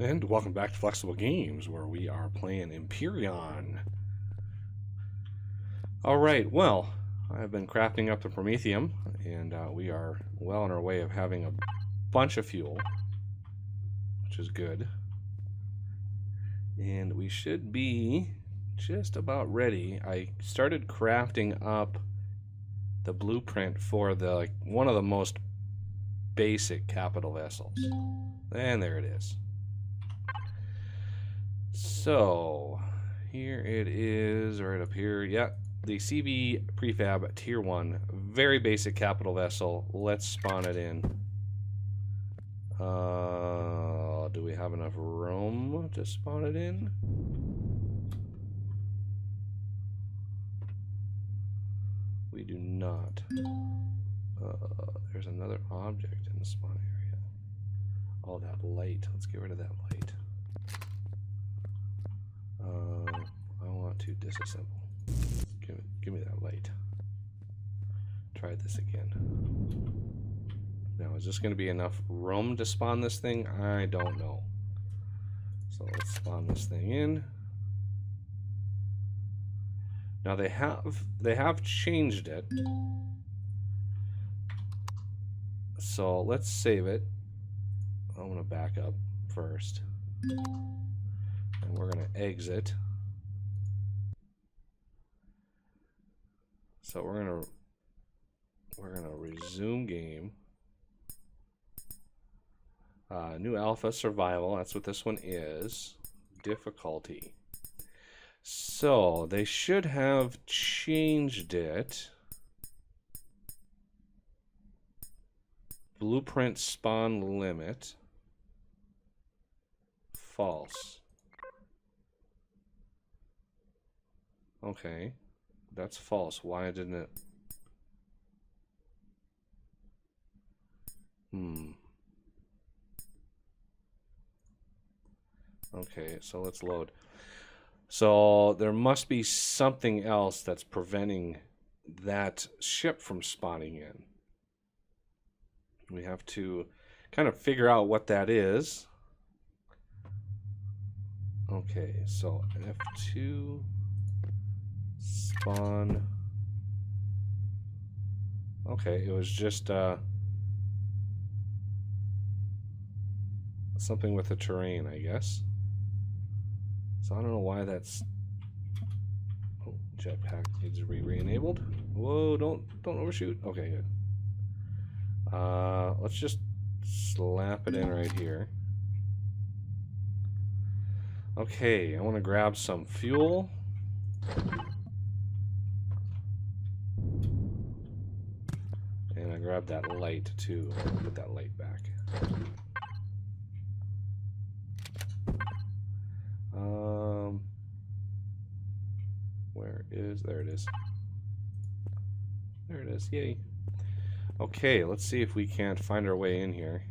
And welcome back to Flexible Games, where we are playing Empyrion. Alright, well, I've been crafting up the Promethium, and we are well on our way of having a bunch of fuel, which is good. And we should be just about ready. I started crafting up the blueprint for the one of the most basic capital vessels. And there it is. So, here it is, right up here. Yep, the CB prefab tier 1, very basic capital vessel. Let's spawn it in. Do we have enough room to spawn it in? We do not. There's another object in the spawn area. Oh, that light. Let's get rid of that light. I want to disassemble. Give me that light. Try this again. Now, is this going to be enough room to spawn this thing? I don't know. So let's spawn this thing in. Now they have changed it. So let's save it. I'm going to back up first. And we're going to exit. So we're going to resume game. New alpha survival, that's what this one is. Difficulty. So they should have changed it. Blueprint spawn limit. False. Okay, that's false. Why didn't it? Okay, so let's load. So there must be something else that's preventing that ship from spawning in. We have to kind of figure out what that is. Okay, so F2 spawn. Okay, it was just something with the terrain, I guess. So I don't know why that's. Oh, jetpack needs to be re-enabled. Whoa! Don't overshoot. Okay, good. Let's just slap it in right here. Okay, I want to grab some fuel. And I grabbed that light too. Put that light back. Where is, there it is. There it is, yay. Okay, let's see if we can't find our way in here.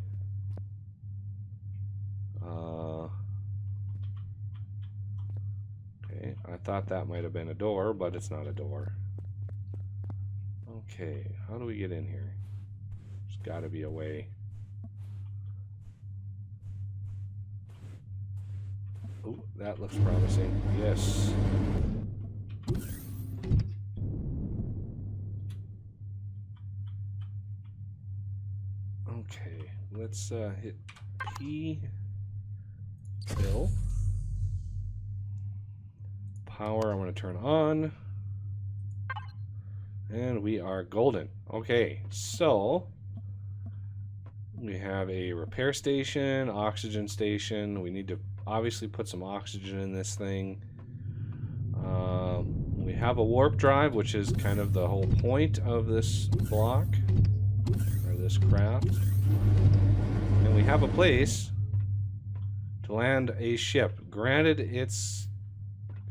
Okay, I thought that might have been a door, but it's not a door. Okay, how do we get in here? There's got to be a way. Oh, that looks promising. Yes. Okay, let's hit P. Fill. Power, I'm going to turn on. And we are golden. Okay, so we have a repair station, oxygen station. We need to obviously put some oxygen in this thing. We have a warp drive, which is kind of the whole point of this block, or this craft. And we have a place to land a ship. Granted, it's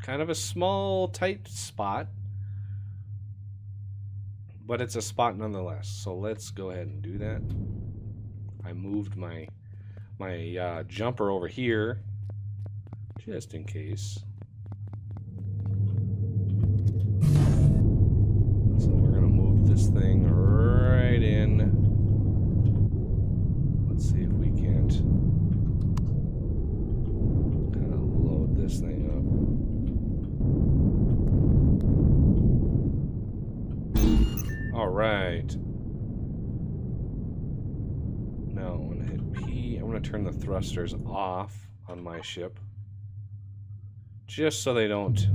kind of a small, tight spot, but it's a spot nonetheless. So let's go ahead and do that. I moved my jumper over here just in case. So we're gonna move this thing right in. Let's see if we can't want to turn the thrusters off on my ship, just so they don't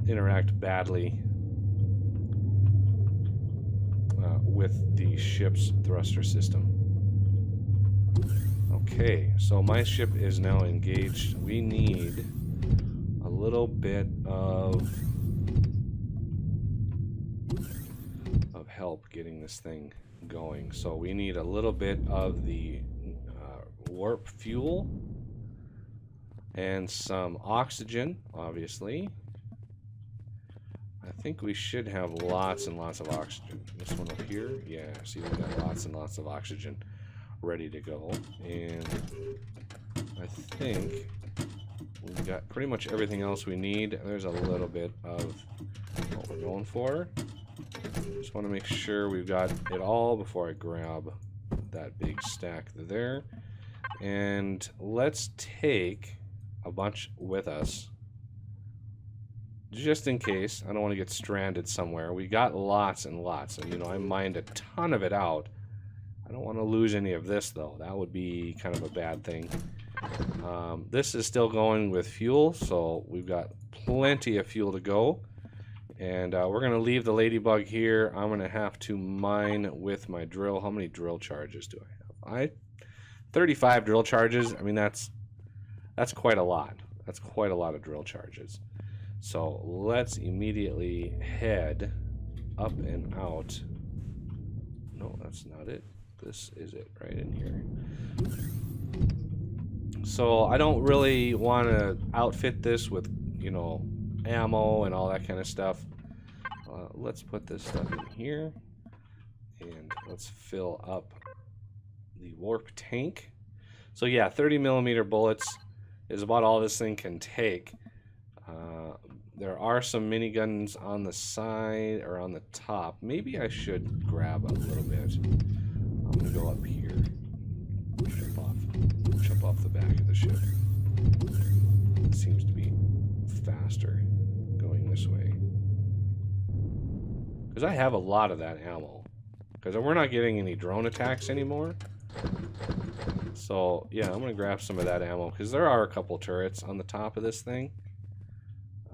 interact badly with the ship's thruster system. Okay, so my ship is now engaged. We need a little bit of help getting this thing going. So we need a little bit of the warp fuel and some oxygen, obviously. I think we should have lots and lots of oxygen. This one up here, yeah, see, we've got lots and lots of oxygen ready to go. And I think we've got pretty much everything else we need. There's a little bit of what we're going for. Just want to make sure we've got it all before I grab that big stack there. And let's take a bunch with us, just in case. I don't want to get stranded somewhere. We got lots and lots, and you know, I mined a ton of it out. I don't want to lose any of this though. That would be kind of a bad thing. This is still going with fuel, so we've got plenty of fuel to go. And we're going to leave the ladybug here. I'm going to have to mine with my drill. How many drill charges do I have? 35 drill charges. I mean, that's quite a lot. That's quite a lot of drill charges. So let's immediately head up and out. No, that's not it. This is it right in here. So I don't really want to outfit this with, you know, ammo and all that kind of stuff. Let's put this stuff in here, and let's fill up the warp tank. So yeah, 30mm bullets is about all this thing can take. There are some miniguns on the side or on the top. Maybe I should grab a little bit. I'm gonna go up here, jump off the back of the ship. It seems to be faster going this way, because I have a lot of that ammo, because we're not getting any drone attacks anymore. So yeah, I'm gonna grab some of that ammo, because there are a couple turrets on the top of this thing.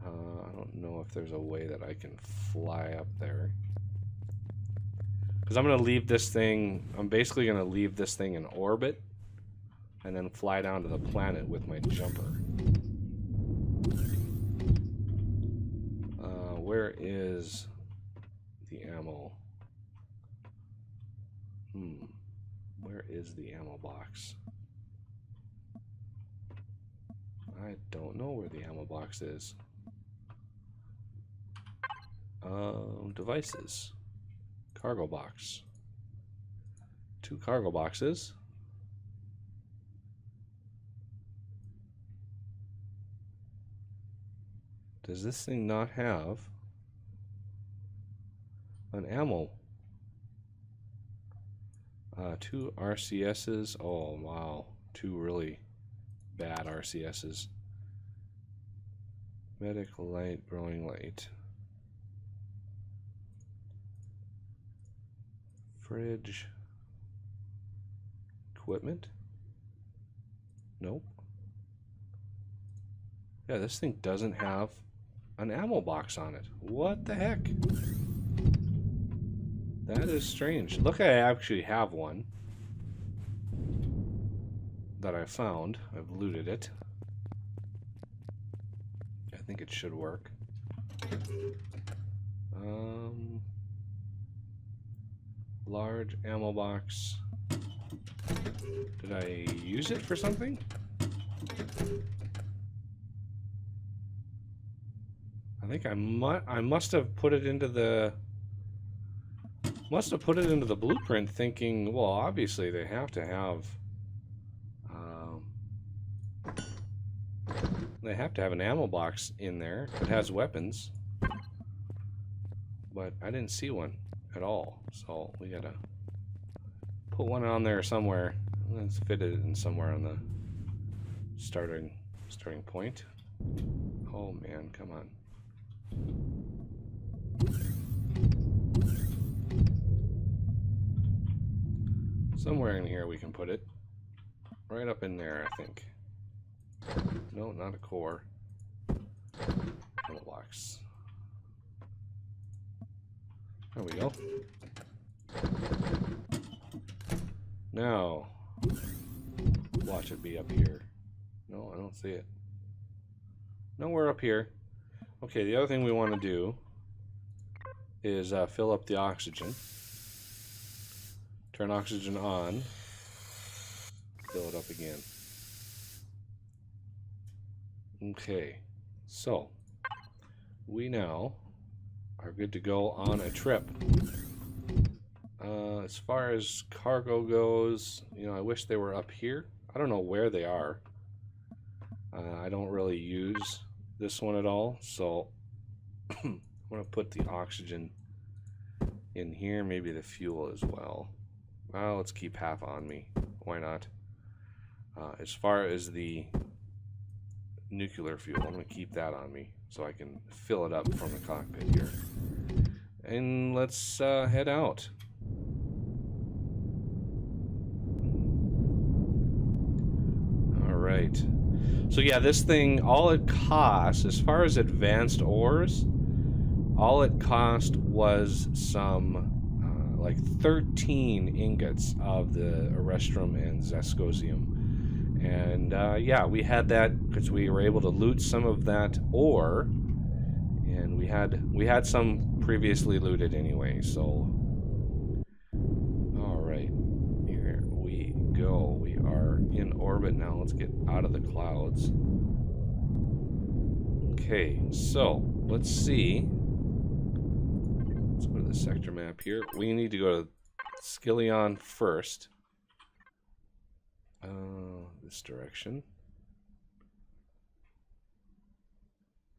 I don't know if there's a way that I can fly up there, because I'm gonna leave this thing, I'm basically gonna leave this thing in orbit and then fly down to the planet with my jumper. Where is the ammo? Where is the ammo box? I don't know where the ammo box is. Devices. Cargo box. 2 cargo boxes. Does this thing not have an ammo? 2 RCSs. Oh wow, 2 really bad RCSs. Medic light, growing light. Fridge. Equipment. Nope. Yeah, this thing doesn't have an ammo box on it. What the heck? That is strange. Look, I actually have one that I found. I've looted it. I think it should work. Large ammo box. Did I use it for something? I think I must have put it into the blueprint, thinking, well, obviously they have to have an ammo box in there that has weapons, but I didn't see one at all. So we gotta put one on there somewhere. Let's fit it in somewhere on the starting point. Oh man, come on. Somewhere in here we can put it. Right up in there, I think. No, not a core. Blocks. There we go. Now, watch it be up here. No, I don't see it. Nowhere up here. Okay, the other thing we want to do is fill up the oxygen. Turn oxygen on. Fill it up again. Okay, so we now are good to go on a trip. As far as cargo goes, you know, I wish they were up here. I don't know where they are. I don't really use this one at all, so I'm going to put the oxygen in here, maybe the fuel as well. Well, let's keep half on me. Why not? As far as the nuclear fuel, I'm going to keep that on me so I can fill it up from the cockpit here. And let's head out. Alright. So yeah, this thing, all it costs, as far as advanced ores, all it cost was some, like 13 ingots of the Aurymn and Zhaikadom. And yeah, we had that because we were able to loot some of that ore, and we had some previously looted anyway. So, all right, here we go. We are in orbit now. Let's get out of the clouds. Okay, so let's see. Let's go to the sector map here. We need to go to Skyllion first. This direction.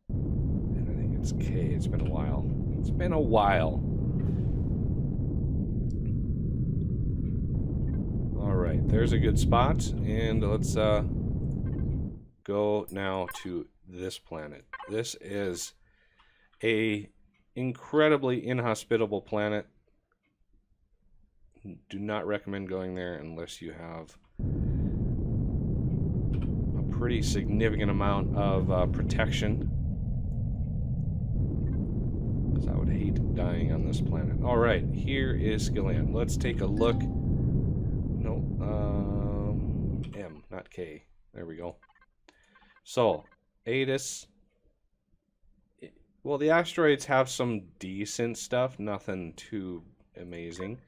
And I think it's K. It's been a while. It's been a while. Alright, there's a good spot. And let's go now to this planet. This is a incredibly inhospitable planet. Do not recommend going there unless you have pretty significant amount of protection, because I would hate dying on this planet. All right, here is Skyllion. Let's take a look. No, M, not K. There we go. So, Adis. Well, the asteroids have some decent stuff, nothing too amazing.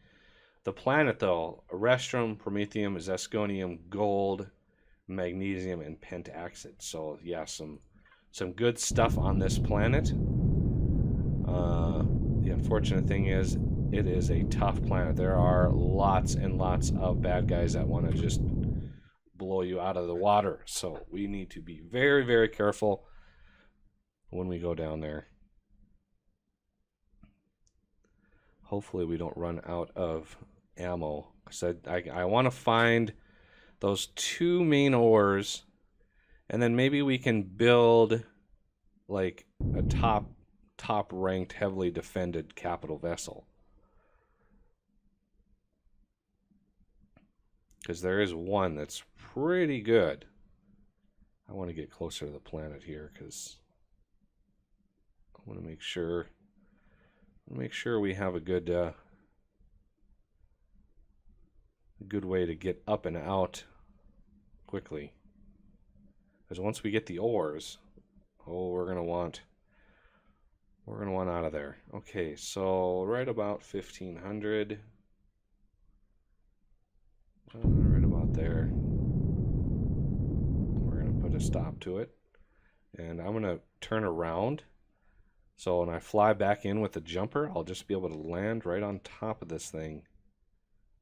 The planet, though, Aurystrum, Promethium, Zesconium, Gold, Magnesium, and Pentaxid. So yeah, some good stuff on this planet. The unfortunate thing is, it is a tough planet. There are lots and lots of bad guys that want to just blow you out of the water. So we need to be very, very careful when we go down there. Hopefully we don't run out of ammo, because I want to find those two main ores, and then maybe we can build like a top ranked, heavily defended capital vessel, because there is one that's pretty good. I want to get closer to the planet here because I want to make sure we have a good way to get up and out quickly. Because once we get the ores, oh, we're gonna want out of there. Okay, so right about 1500. Right about there. We're gonna put a stop to it, and I'm gonna turn around. So when I fly back in with the jumper, I'll just be able to land right on top of this thing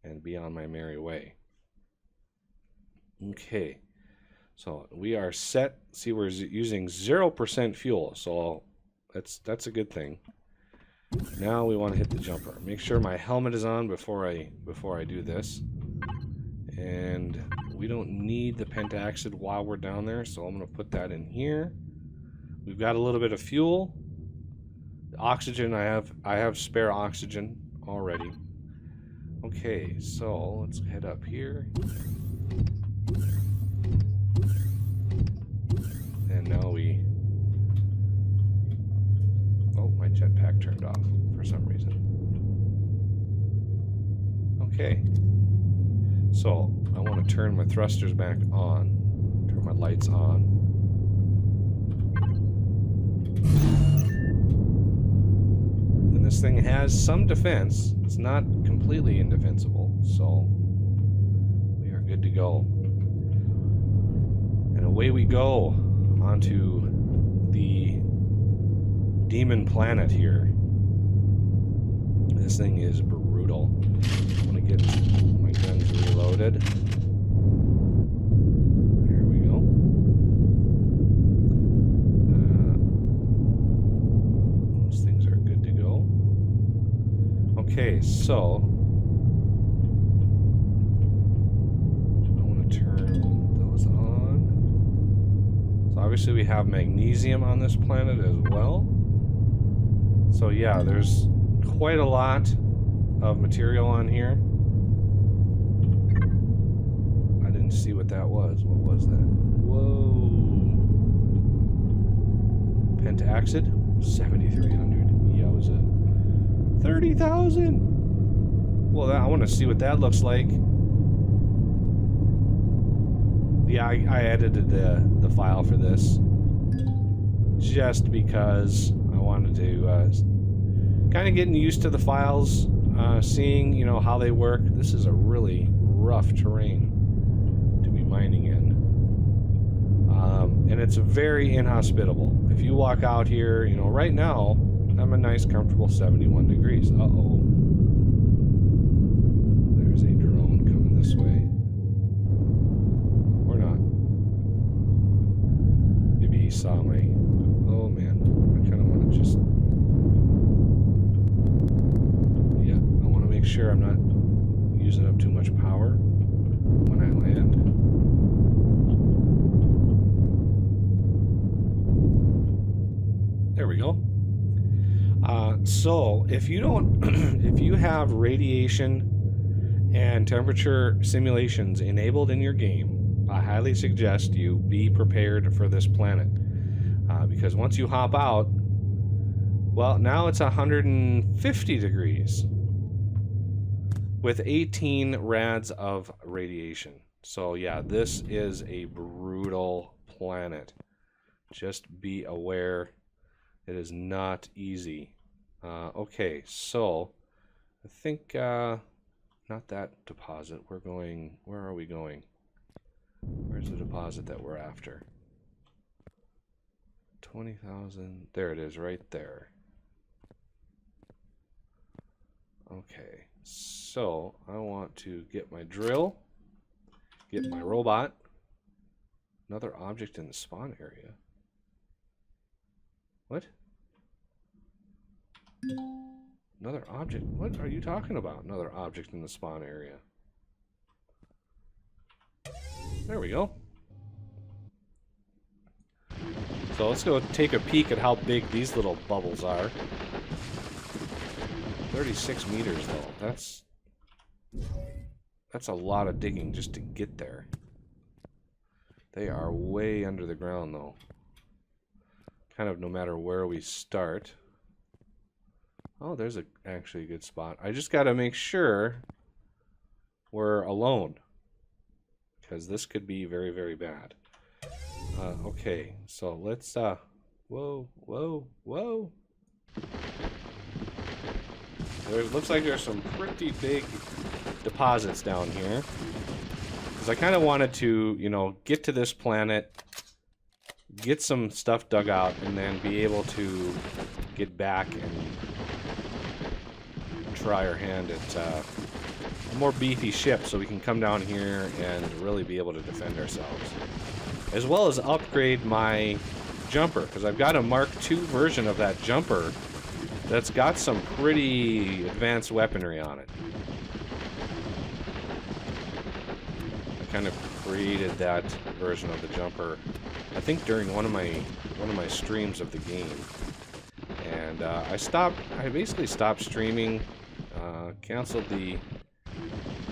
and be on my merry way. Okay, so we are set. See, we're using 0% fuel, so that's a good thing. Now we want to hit the jumper. Make sure my helmet is on before I do this. And we don't need the pentaxid while we're down there, so I'm going to put that in here. We've got a little bit of fuel. Oxygen, I have spare oxygen already. Okay, so let's head up here. And now we... Oh, my jetpack turned off for some reason. Okay. So, I want to turn my thrusters back on. Turn my lights on. And this thing has some defense. It's not completely indefensible, so we are good to go. And away we go onto the demon planet here. This thing is brutal. I want to get my guns reloaded. There we go. Those things are good to go. Okay, so I want to turn those on. So obviously we have magnesium on this planet as well. So yeah, there's quite a lot of material on here. I didn't see what that was. What was that? Whoa. Pentaxid? 7,300. Yowza. 30,000! Well, I want to see what that looks like. Yeah, I edited the file for this just because I wanted to kind of getting used to the files, seeing, you know, how they work. This is a really rough terrain to be mining in. And it's very inhospitable. If you walk out here, you know, right now, I'm a nice, comfortable 71 degrees. Uh-oh. There's a drone coming this way. Or not. Maybe he saw me. Oh, man. I kind of want to just... make sure I'm not using up too much power when I land. There we go. So if you don't, if you have radiation and temperature simulations enabled in your game, I highly suggest you be prepared for this planet, because once you hop out, well, now it's 150 degrees. With 18 rads of radiation. So yeah, this is a brutal planet. Just be aware, it is not easy. Okay, so I think not that deposit. We're going. Where are we going? Where's the deposit that we're after? 20,000. There it is, right there. Okay. So, I want to get my drill, get my robot, another object in the spawn area. What? Another object? What are you talking about? Another object in the spawn area. There we go. So let's go take a peek at how big these little bubbles are. 36 meters though. That's a lot of digging just to get there. They are way under the ground though. Kind of no matter where we start. Oh, there's actually a good spot. I just got to make sure we're alone, because this could be very, very bad. Okay, so let's whoa, whoa, whoa. Looks like there's some pretty big deposits down here. Because I kind of wanted to, you know, get to this planet, get some stuff dug out, and then be able to get back and try our hand at a more beefy ship so we can come down here and really be able to defend ourselves. As well as upgrade my jumper, because I've got a Mark II version of that jumper that's got some pretty advanced weaponry on it. I kind of created that version of the jumper, I think during one of my streams of the game, and I basically stopped streaming, canceled the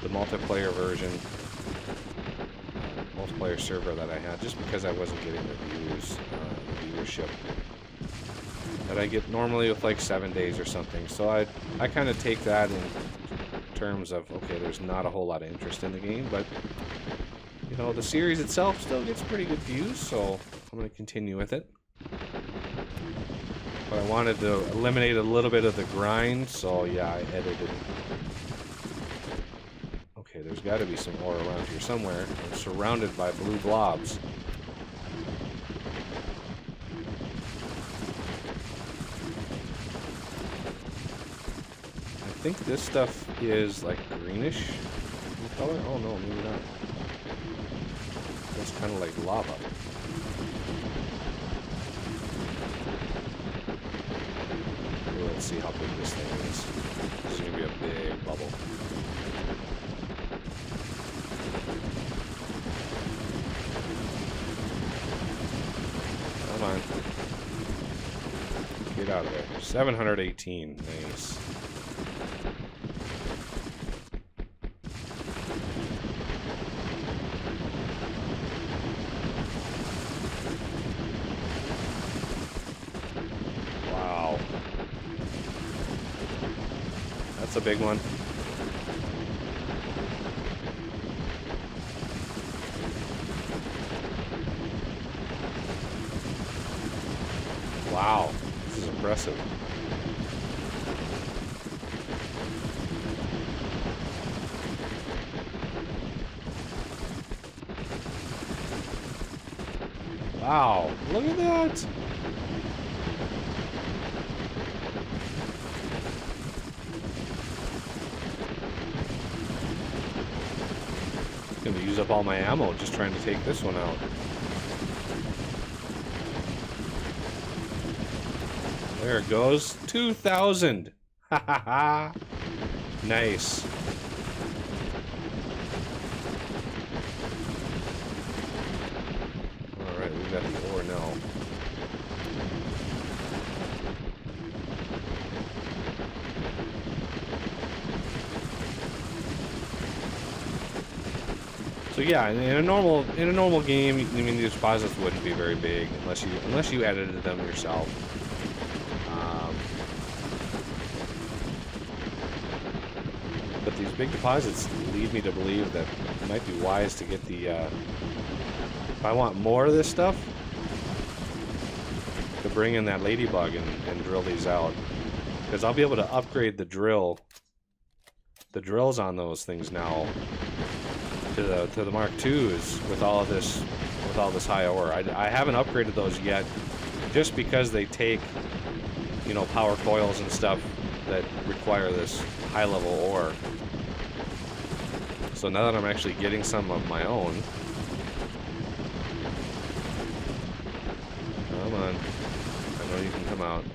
the multiplayer version, multiplayer server that I had, just because I wasn't getting the views, the viewership that I get normally with like 7 days or something. So I kind of take that in terms of, okay, there's not a whole lot of interest in the game, but you know, the series itself still gets pretty good views, so I'm going to continue with it. But I wanted to eliminate a little bit of the grind, so yeah, I edited. Okay, there's got to be some ore around here somewhere. I'm surrounded by blue blobs. I think this stuff is like greenish in color. Oh no, maybe not. It's kind of like lava. Let's see how big this thing is. This is going to be a big bubble. Come on. Get out of there. 718. Nice. That's a big one. Wow, this is impressive. Wow, look at that. Gonna use up all my ammo just trying to take this one out. There it goes. 2,000. Ha ha ha. Nice. Alright, we got the ore now. So yeah, in a normal game, I mean, these deposits wouldn't be very big unless you edited them yourself. But these big deposits lead me to believe that it might be wise to get the. If I want more of this stuff, to bring in that ladybug and drill these out, because I'll be able to upgrade the drills on those things now. To the Mark IIs with all this high ore. I haven't upgraded those yet, just because they take, you know, power coils and stuff that require this high level ore. So now that I'm actually getting some of my own, come on, I know you can come out.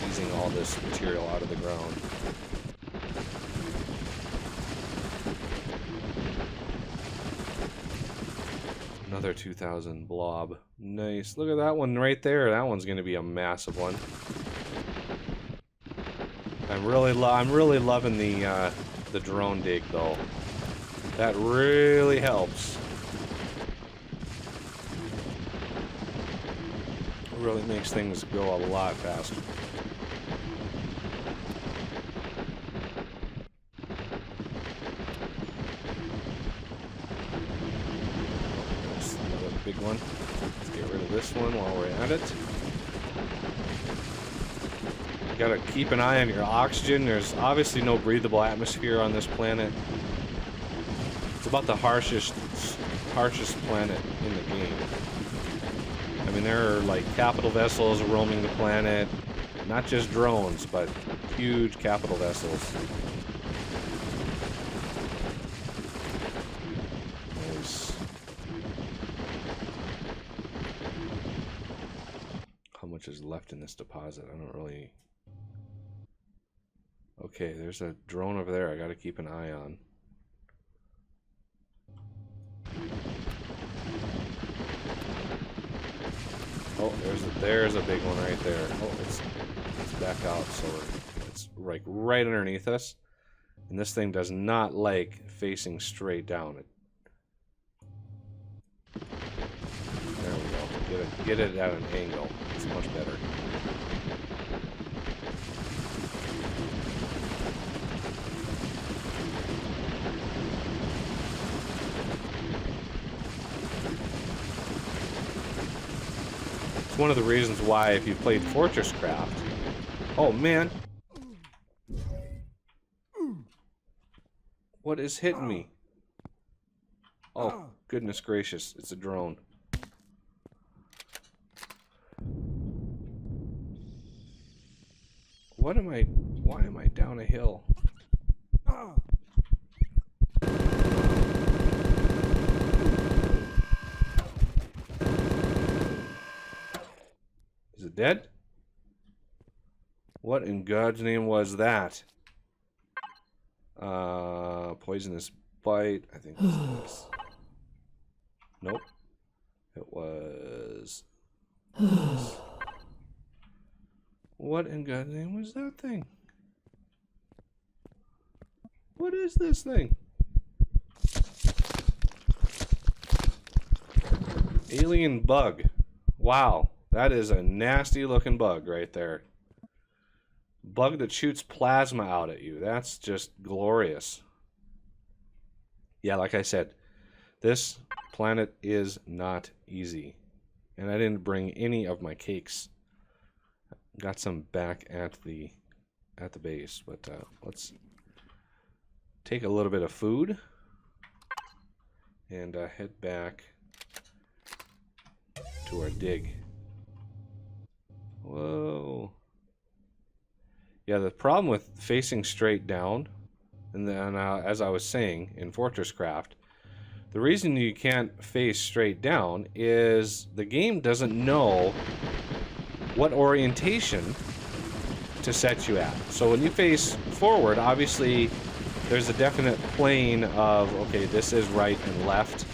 Teasing all this material out of the ground. Another 2,000 blob. Nice. Look at that one right there. That one's going to be a massive one. I'm really loving the drone dig though. That really helps. It really makes things go a lot faster. Big one. Let's get rid of this one while we're at it. You gotta keep an eye on your oxygen. There's obviously no breathable atmosphere on this planet. It's about the harshest planet in the game. I mean, there are like capital vessels roaming the planet, not just drones, but huge capital vessels. Is left in this deposit. I don't really. Okay, there's a drone over there I gotta keep an eye on. Oh, there's a big one right there. Oh, it's back out, so it's like right underneath us. And this thing does not like facing straight down. There we go. Get it at an angle. It's much better. It's one of the reasons why, if you played Fortresscraft... Oh, man! What is hitting me? Oh, goodness gracious. It's a drone. What am I... Why am I down a hill? Is it dead? What in God's name was that? Poisonous bite. I think this is. Nope. It was. This. What in God's name was that thing? What is this thing? Alien bug. Wow. That is a nasty looking bug right there. Bug that shoots plasma out at you. That's just glorious. Yeah, like I said, this planet is not easy. And I didn't bring any of my cakes. Got some back at the base, but let's take a little bit of food and head back to our dig. Whoa. Yeah, the problem with facing straight down, and then as I was saying in Fortresscraft, the reason you can't face straight down is the game doesn't know what orientation to set you at. So when you face forward, obviously there's a definite plane of, okay, this is right and left,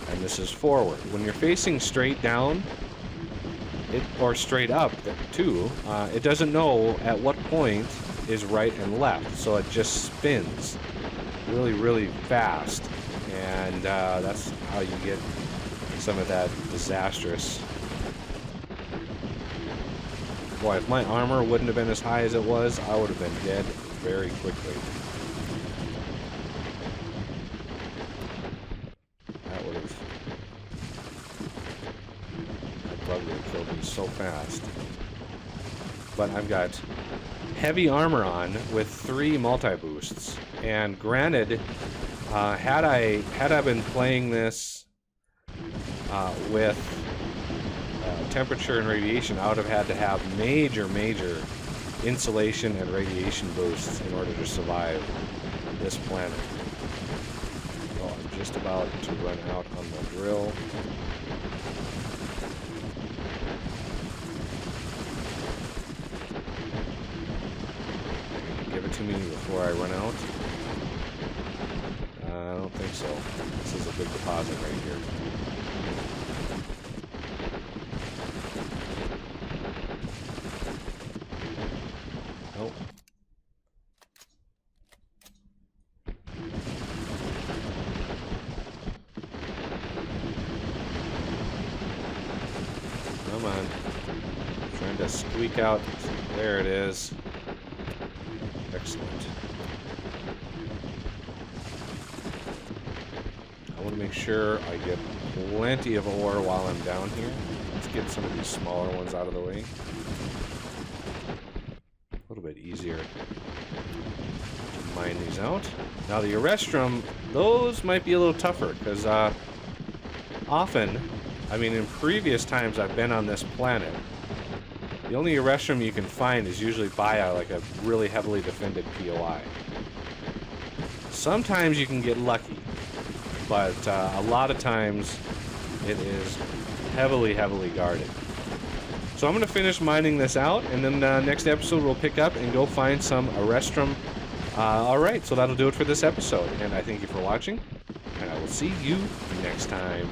and this is forward. When you're facing straight down, or straight up too, it doesn't know at what point is right and left, so it just spins really, really fast, and that's how you get some of that disastrous. Boy, if my armor wouldn't have been as high as it was, I would have been dead very quickly. That would have... That bug would have killed me so fast. But I've got heavy armor on with 3 multi-boosts. And granted, had I been playing this with temperature and radiation, I would have had to have major insulation and radiation boosts in order to survive this planet. Well, I'm just about to run out on the drill. Give it to me before I run out. I don't think so. This is a big deposit right here. Nope. Come on. I'm trying to squeak out. There it is. Excellent. I want to make sure I get plenty of ore while I'm down here. Let's get some of these smaller ones out of the way. A little bit easier to mine these out. Now the Aurystrum, those might be a little tougher because often, I mean in previous times I've been on this planet, the only Aurystrum you can find is usually by like a really heavily defended POI. Sometimes you can get lucky, but a lot of times it is heavily guarded. So I'm going to finish mining this out, and then next episode we'll pick up and go find some Aurystrum. Alright, so that'll do it for this episode, and I thank you for watching, and I will see you next time.